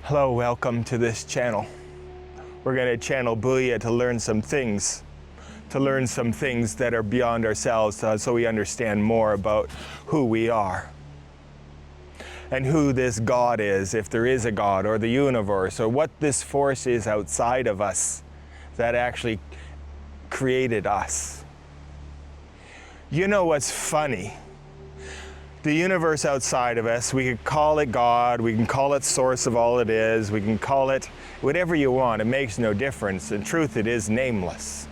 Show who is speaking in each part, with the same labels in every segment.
Speaker 1: Hello, welcome to this channel. We're going to channel Booyah to learn some things that are beyond ourselves, so we understand more about who we are and who this God is, if there is a God, or the universe, or what this force is outside of us that actually created us. You know what's funny? The universe outside of us, we could call it God, we can call it source of all it is, we can call it whatever you want, it makes no difference. In truth, it is nameless.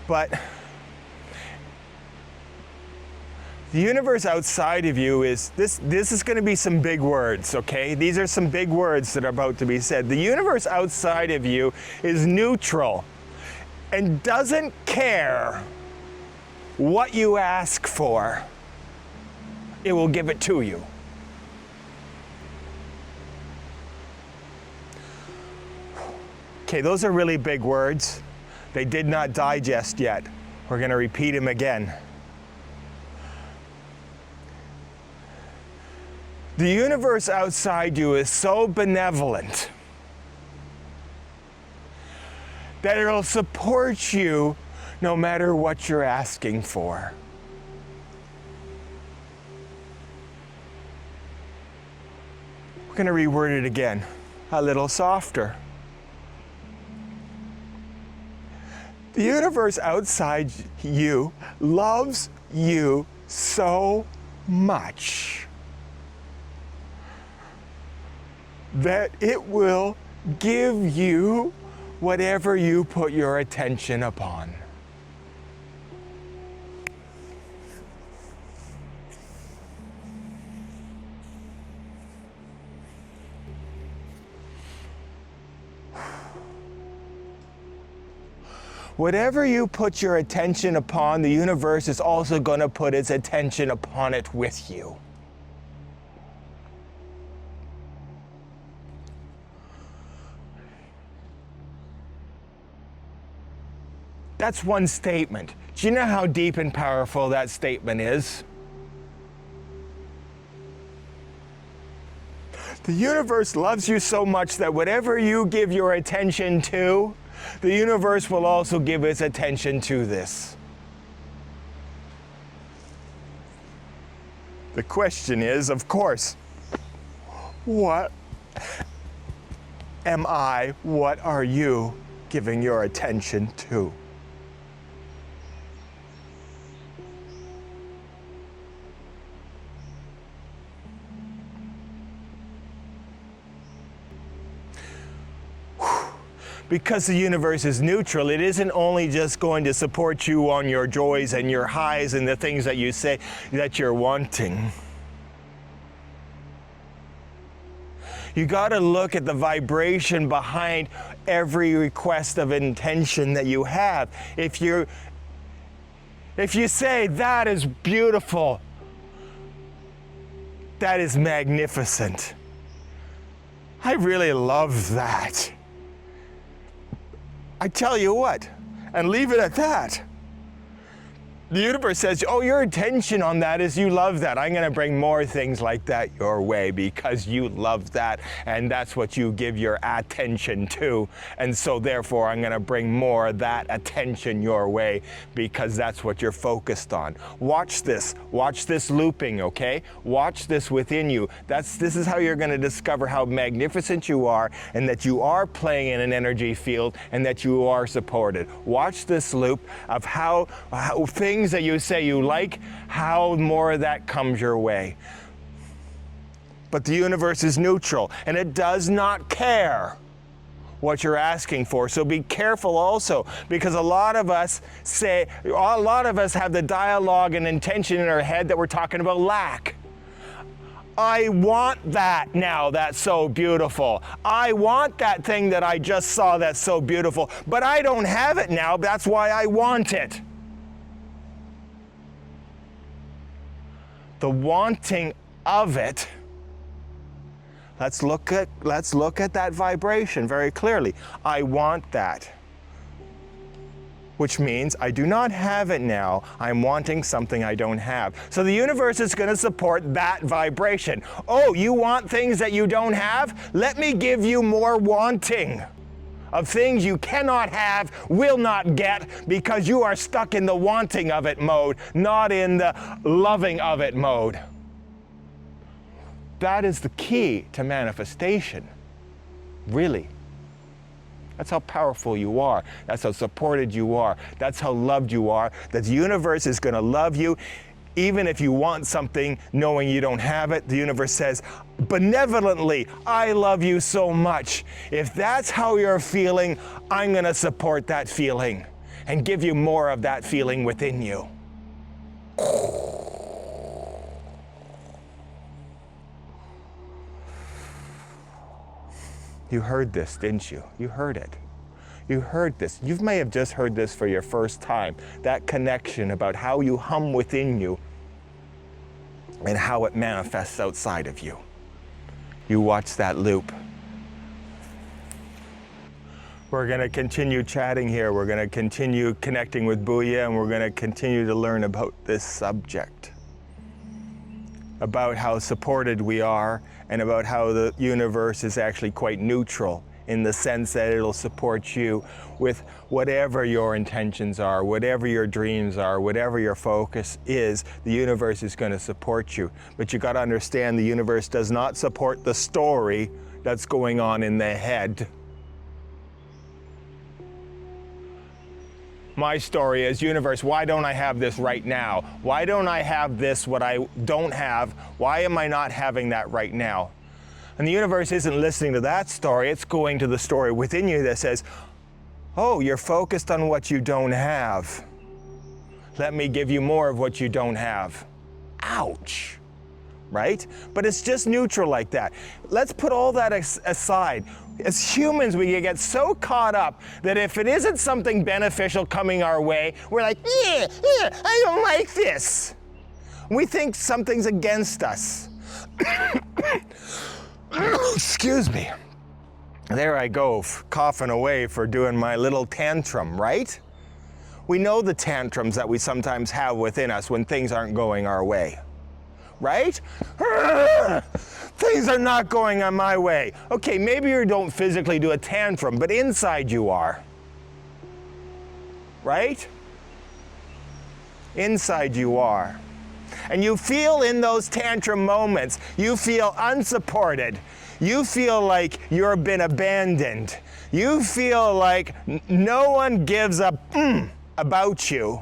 Speaker 1: But the universe outside of you is, this is going to be some big words, okay? These are some big words that are about to be said. The universe outside of you is neutral and doesn't care what you ask for. It will give it to you. Okay, those are really big words. They did not digest yet. We're going to repeat them again. The universe outside you is so benevolent that it'll support you no matter what you're asking for. We're going to reword it again, a little softer. The universe outside you loves you so much that it will give you whatever you put your attention upon. Whatever you put your attention upon, the universe is also going to put its attention upon it with you. That's one statement. Do you know how deep and powerful that statement is? The universe loves you so much that whatever you give your attention to, the universe will also give its attention to this. The question is, of course, what am I, what are you giving your attention to? Because the universe is neutral, it isn't only just going to support you on your joys and your highs and the things that you say that you're wanting. You got to look at the vibration behind every request of intention that you have. If you say, that is beautiful, that is magnificent, I really love that, I tell you what, and leave it at that. The universe says, oh, your attention on that is you love that. I'm going to bring more things like that your way because you love that, and that's what you give your attention to. And so therefore, I'm going to bring more of that attention your way because that's what you're focused on. Watch this looping, okay? Watch this within you. This is how you're going to discover how magnificent you are and that you are playing in an energy field and that you are supported. Watch this loop of how things that you say you like, how more of that comes your way. But the universe is neutral and it does not care what you're asking for. So be careful also, because a lot of us have the dialogue and intention in our head that we're talking about lack. I want that now, that's so beautiful. I want that thing that I just saw that's so beautiful, but I don't have it now, that's why I want it. The wanting of it, let's look at that vibration very clearly. I want that. which means I do not have it now. I'm wanting something I don't have. So the universe is going to support that vibration. Oh, you want things that you don't have? Let me give you more wanting of things you cannot have, will not get, because you are stuck in the wanting of it mode, not in the loving of it mode. That is the key to manifestation, really. That's how powerful you are. That's how supported you are. That's how loved you are. That the universe is going to love you. Even if you want something, knowing you don't have it, the universe says, benevolently, I love you so much. If that's how you're feeling, I'm going to support that feeling and give you more of that feeling within you. You heard this, didn't you? You heard it. You heard this. You may have just heard this for your first time. That connection about how you hum within you and how it manifests outside of you. You watch that loop. We're going to continue chatting here. We're going to continue connecting with Booyah, and we're going to continue to learn about this subject. About how supported we are, and about how the universe is actually quite neutral in the sense that it'll support you with whatever your intentions are, whatever your dreams are, whatever your focus is, the universe is going to support you. But you got to understand, the universe does not support the story that's going on in the head. My story is, universe, why don't I have this right now? Why don't I have this, what I don't have? Why am I not having that right now? And the universe isn't listening to that story. It's going to the story within you that says, oh, you're focused on what you don't have. Let me give you more of what you don't have. Ouch. Right? But it's just neutral like that. Let's put all that aside. As humans, we get so caught up that if it isn't something beneficial coming our way, we're like, yeah, I don't like this. We think something's against us. Excuse me. There I go, coughing away for doing my little tantrum, right? We know the tantrums that we sometimes have within us when things aren't going our way. Right? Things are not going on my way. Okay, maybe you don't physically do a tantrum, but inside you are. Right? Inside you are. And you feel in those tantrum moments, you feel unsupported. You feel like you've been abandoned. You feel like no one gives a about you.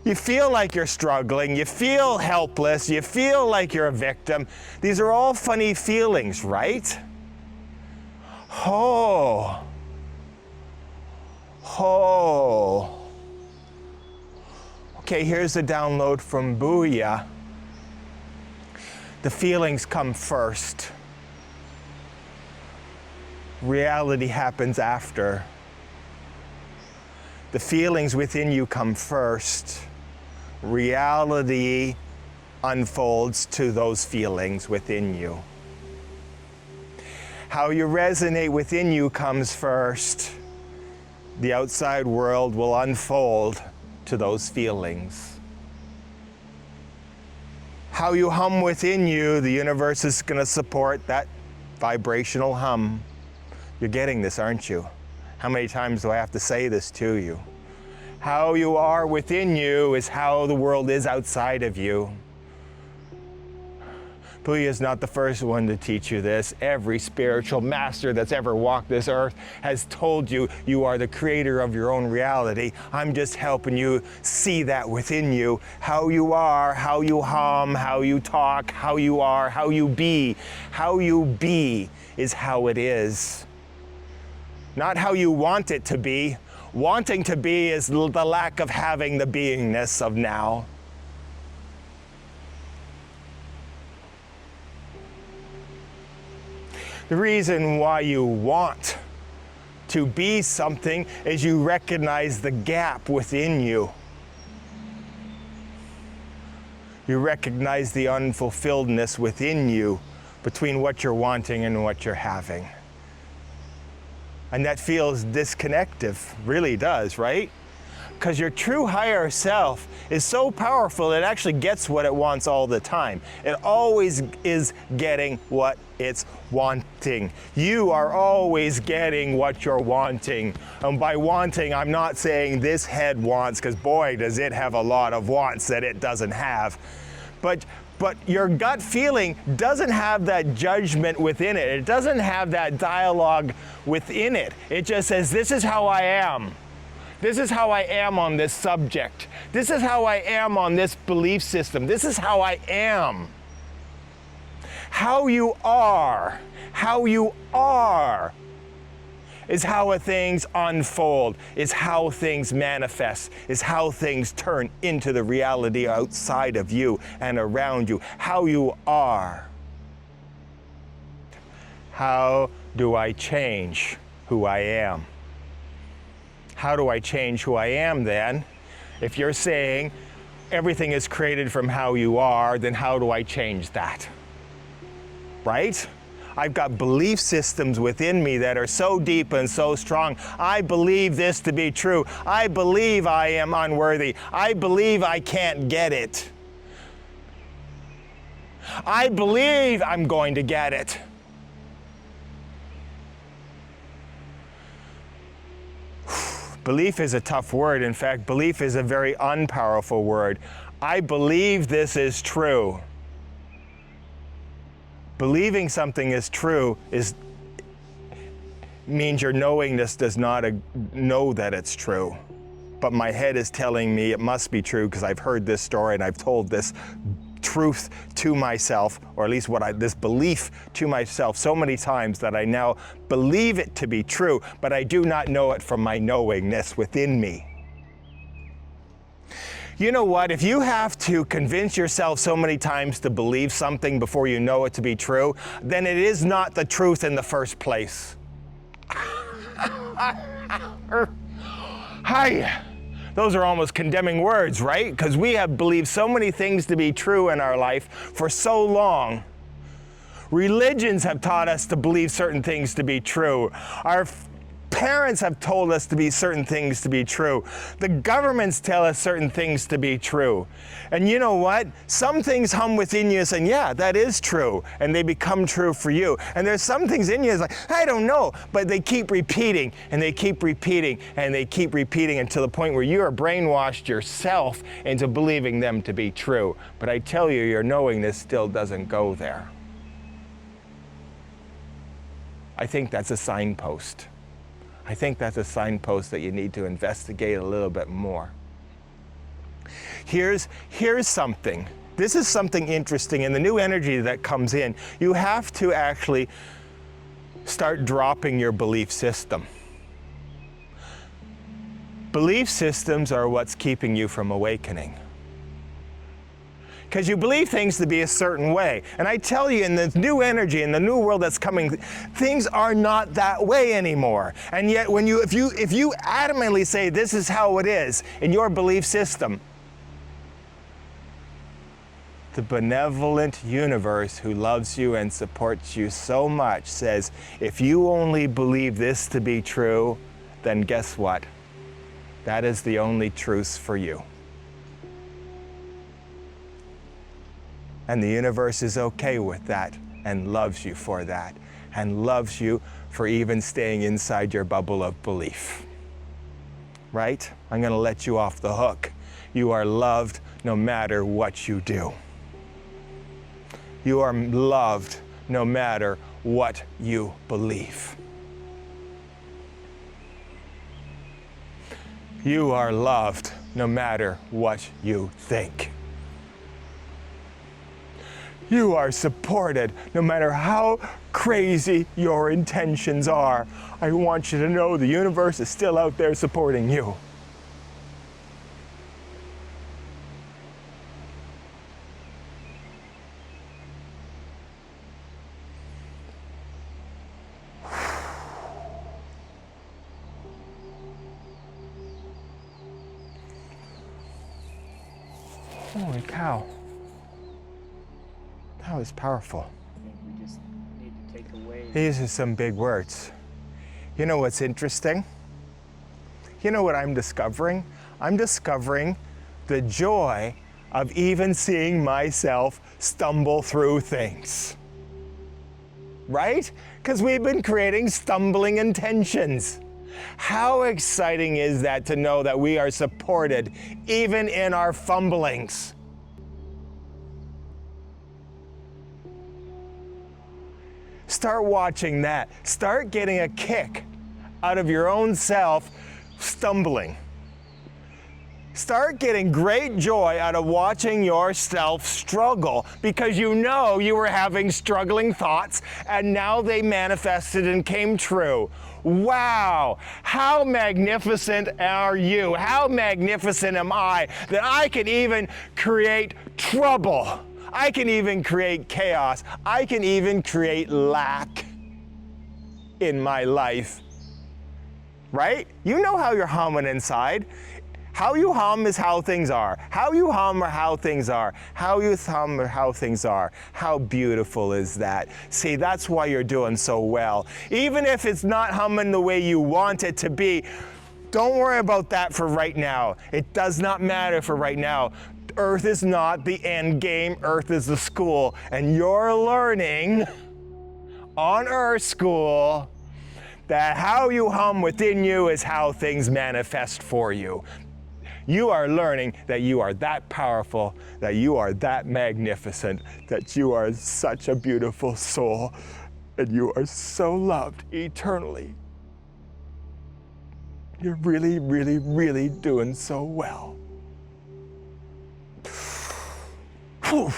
Speaker 1: You feel like you're struggling, you feel helpless, you feel like you're a victim. These are all funny feelings, right? Oh. Okay, here's the download from Booyah. The feelings come first. Reality happens after. The feelings within you come first. Reality unfolds to those feelings within you. How you resonate within you comes first. The outside world will unfold to those feelings. How you hum within you, the universe is going to support that vibrational hum. You're getting this, aren't you? How many times do I have to say this to you? How you are within you is how the world is outside of you. Booyah is not the first one to teach you this. Every spiritual master that's ever walked this earth has told you you are the creator of your own reality. I'm just helping you see that within you. How you are, how you hum, how you talk, how you are, how you be. How you be is how it is. Not how you want it to be. Wanting to be is the lack of having the beingness of now. The reason why you want to be something is you recognize the gap within you. You recognize the unfulfilledness within you between what you're wanting and what you're having. And that feels disconnective, really does, right? Because your true higher self is so powerful, it actually gets what it wants all the time. It always is getting what it's wanting. You are always getting what you're wanting. And by wanting, I'm not saying this head wants, because boy, does it have a lot of wants that it doesn't have. But your gut feeling doesn't have that judgment within it. It doesn't have that dialogue within it. It just says, this is how I am. This is how I am on this subject. This is how I am on this belief system. This is how I am. How you are is how things unfold, is how things manifest, is how things turn into the reality outside of you and around you. How you are. How do I change who I am? How do I change who I am then? If you're saying everything is created from how you are, then how do I change that? Right? I've got belief systems within me that are so deep and so strong. I believe this to be true. I believe I am unworthy. I believe I can't get it. I believe I'm going to get it. Belief is a tough word. In fact, belief is a very unpowerful word. I believe this is true. Believing something is true means your knowingness does not know that it's true. But my head is telling me it must be true because I've heard this story and I've told this truth to myself, or at least this belief to myself so many times that I now believe it to be true, but I do not know it from my knowingness within me. You know what? If you have to convince yourself so many times to believe something before you know it to be true, then it is not the truth in the first place. Hi. Those are almost condemning words, right? Because we have believed so many things to be true in our life for so long. Religions have taught us to believe certain things to be true. Our parents have told us to be certain things to be true. The governments tell us certain things to be true. And you know what? Some things hum within you saying, yeah, that is true. And they become true for you. And there's some things in you that's like, I don't know. But they keep repeating and they keep repeating and they keep repeating until the point where you are brainwashed yourself into believing them to be true. But I tell you, your knowingness still doesn't go there. I think that's a signpost. I think that's a signpost that you need to investigate a little bit more. Here's something. This is something interesting in the new energy that comes in. You have to actually start dropping your belief system. Belief systems are what's keeping you from awakening. Because you believe things to be a certain way. And I tell you, in the new energy, in the new world that's coming, things are not that way anymore. And yet, if you adamantly say this is how it is in your belief system, the benevolent universe who loves you and supports you so much says, if you only believe this to be true, then guess what? That is the only truth for you. And the universe is okay with that and loves you for that and loves you for even staying inside your bubble of belief. Right? I'm going to let you off the hook. You are loved no matter what you do. You are loved no matter what you believe. You are loved no matter what you think. You are supported no matter how crazy your intentions are. I want you to know the universe is still out there supporting you. Holy cow. That was powerful.
Speaker 2: I think we just need to take away.
Speaker 1: These are some big words. You know what's interesting? You know what I'm discovering? I'm discovering the joy of even seeing myself stumble through things. Right? Because we've been creating stumbling intentions. How exciting is that to know that we are supported even in our fumblings? Start watching that. Start getting a kick out of your own self stumbling. Start getting great joy out of watching yourself struggle because you know you were having struggling thoughts and now they manifested and came true. Wow, how magnificent are you? How magnificent am I that I can even create trouble? I can even create chaos. I can even create lack in my life. Right? You know how you're humming inside. How you hum is how things are. How you hum are how things are. How you hum are how things are. How beautiful is that? See, that's why you're doing so well. Even if it's not humming the way you want it to be, don't worry about that for right now. It does not matter for right now. Earth is not the end game. Earth is the school. And you're learning on Earth School that how you hum within you is how things manifest for you. You are learning that you are that powerful, that you are that magnificent, that you are such a beautiful soul, and you are so loved eternally. You're really, really, really doing so well. Whew.